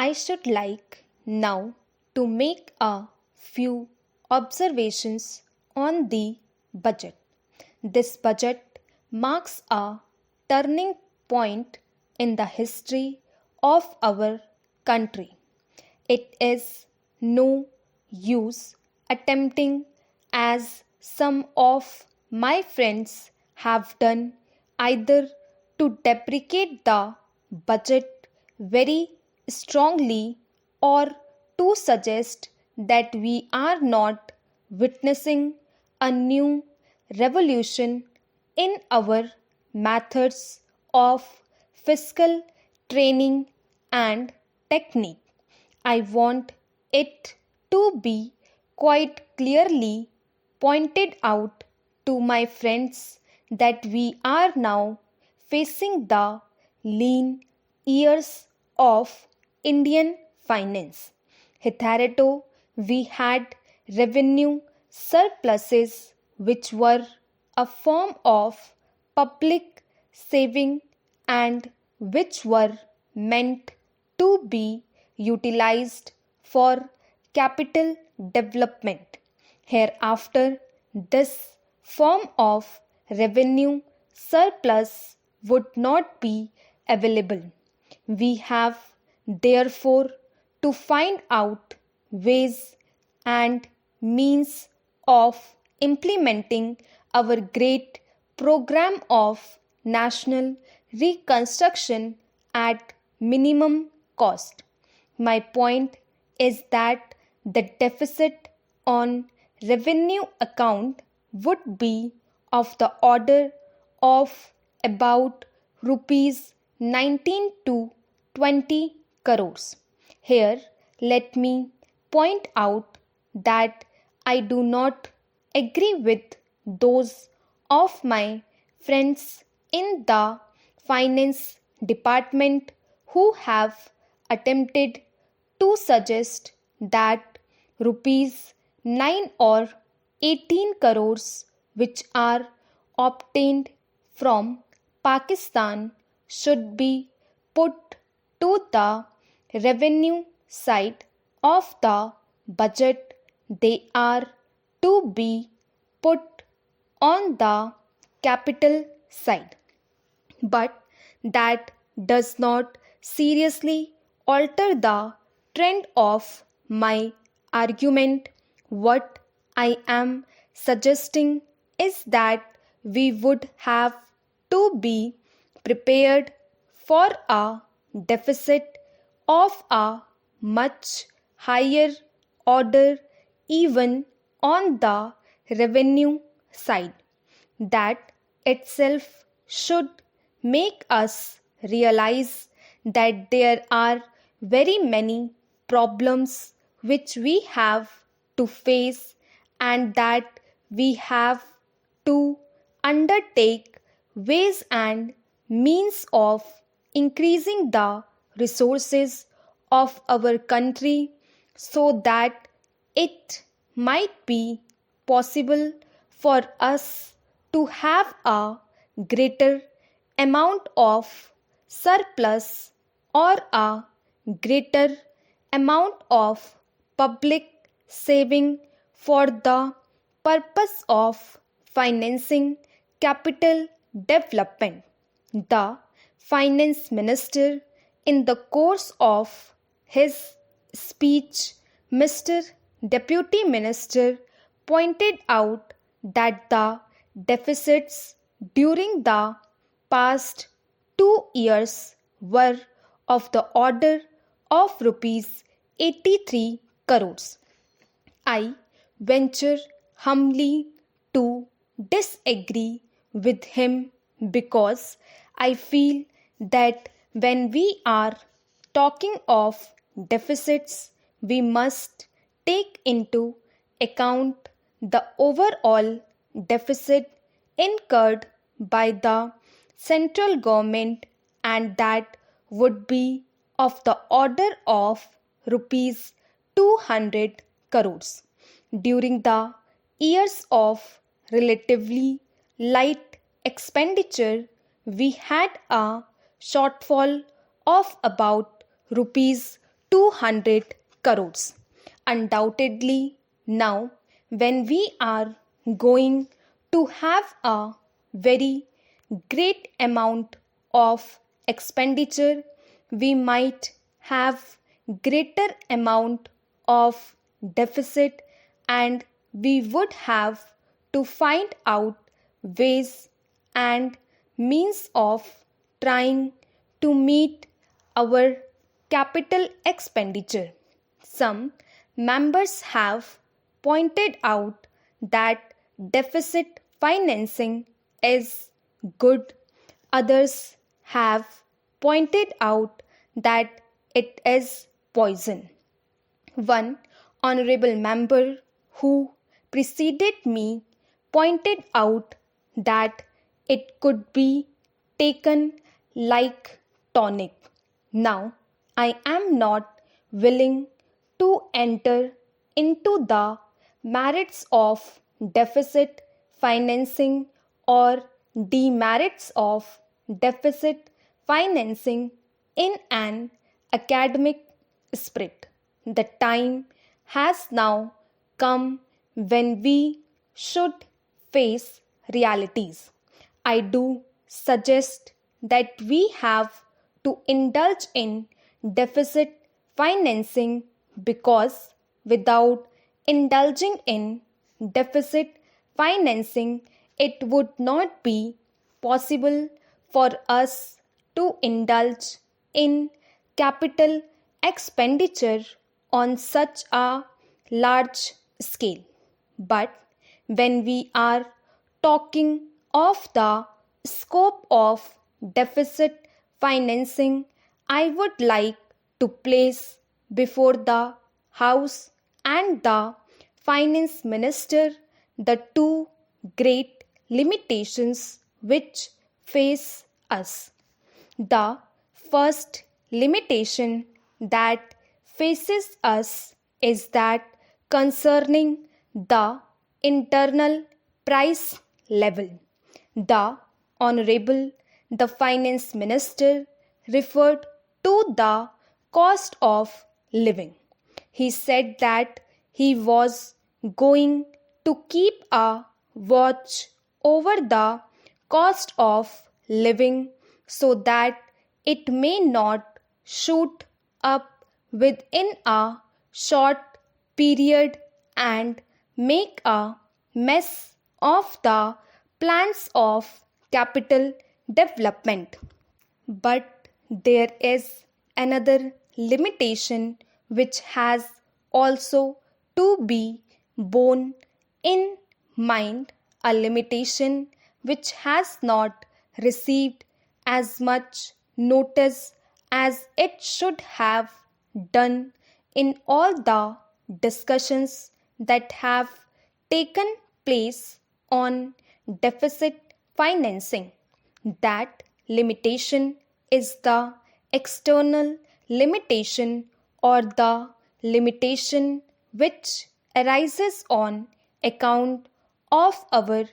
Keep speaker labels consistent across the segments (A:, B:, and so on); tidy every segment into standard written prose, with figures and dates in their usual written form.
A: I should like now to make a few observations on the budget. This budget marks a turning point in the history of our country. It is no use attempting, as some of my friends have done, either to deprecate the budget very strongly or to suggest that we are not witnessing a new revolution in our methods of fiscal training and technique. I want it to be quite clearly pointed out to my friends that we are now facing the lean years of Indian finance. Hitherto, we had revenue surpluses which were a form of public saving and which were meant to be utilized for capital development. Hereafter, this form of revenue surplus would not be available. We have therefore to find out ways and means of implementing our great program of national reconstruction at minimum cost. My point is that the deficit on revenue account would be of the order of about rupees 19 to 20 crores. Here, let me point out that I do not agree with those of my friends in the finance department who have attempted to suggest that rupees 9 or 18 crores which are obtained from Pakistan should be put to the revenue side of the budget. They are to be put on the capital side. But that does not seriously alter the trend of my argument. What I am suggesting is that we would have to be prepared for a deficit of a much higher order even on the revenue side. That itself should make us realize that there are very many problems which we have to face and that we have to undertake ways and means of increasing the resources of our country so that it might be possible for us to have a greater amount of surplus or a greater amount of public saving for the purpose of financing capital development. The finance minister, in the course of his speech, Mr. Deputy Minister pointed out that the deficits during the past 2 years were of the order of rupees 83 crores. I venture humbly to disagree with him because I feel that when we are talking of deficits, we must take into account the overall deficit incurred by the central government, and that would be of the order of rupees 200 crores. During the years of relatively light expenditure, we had a shortfall of about rupees 200 crores. Undoubtedly, now when we are going to have a very great amount of expenditure, we might have greater amount of deficit, and we would have to find out ways and means of trying to meet our capital expenditure. Some members have pointed out that deficit financing is good. Others have pointed out that it is poison. One honorable member who preceded me pointed out that it could be taken like tonic. Now, I am not willing to enter into the merits of deficit financing or demerits of deficit financing in an academic spirit. The time has now come when we should face realities. I do suggest that we have to indulge in deficit financing because without indulging in deficit financing, it would not be possible for us to indulge in capital expenditure on such a large scale. But when we are talking of the scope of deficit financing, I would like to place before the House and the Finance Minister the two great limitations which face us. The first limitation that faces us is that concerning the internal price level. The Honorable the Finance Minister referred to the cost of living. He said that he was going to keep a watch over the cost of living so that it may not shoot up within a short period and make a mess of the plans of capital development. But there is another limitation which has also to be borne in mind, a limitation which has not received as much notice as it should have done in all the discussions that have taken place on deficit financing. That limitation is the external limitation or the limitation which arises on account of our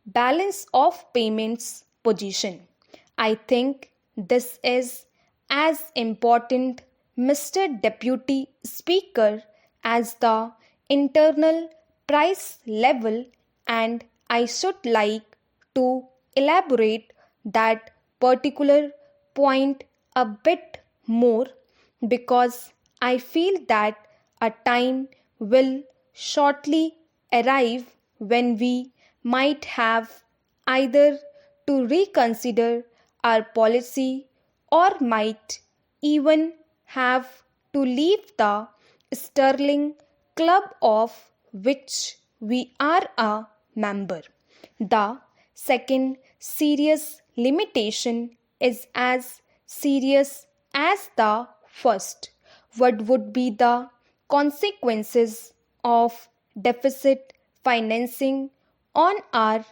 A: balance of payments position. I think this is as important, Mr. Deputy Speaker, as the internal price level, and I should like to elaborate that particular point a bit more because I feel that a time will shortly arrive when we might have either to reconsider our policy or might even have to leave the sterling club of which we are a member. The second serious limitation is as serious as the first. What would be the consequences of deficit financing on our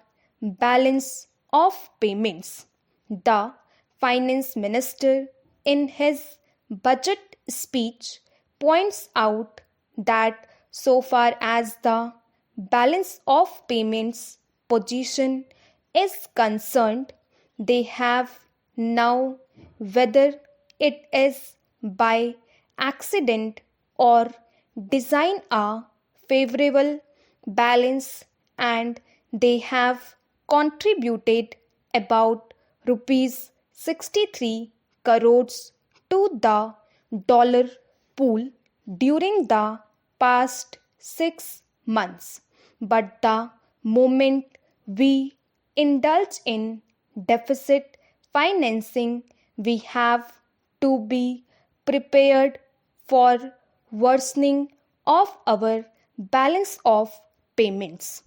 A: balance of payments? The Finance Minister, in his budget speech, points out that so far as the balance of payments position is concerned, they have now, whether it is by accident or design a favorable balance, and they have contributed about rupees 63 crores to the dollar pool during the past 6 months. But the moment we indulge in deficit financing, we have to be prepared for worsening of our balance of payments.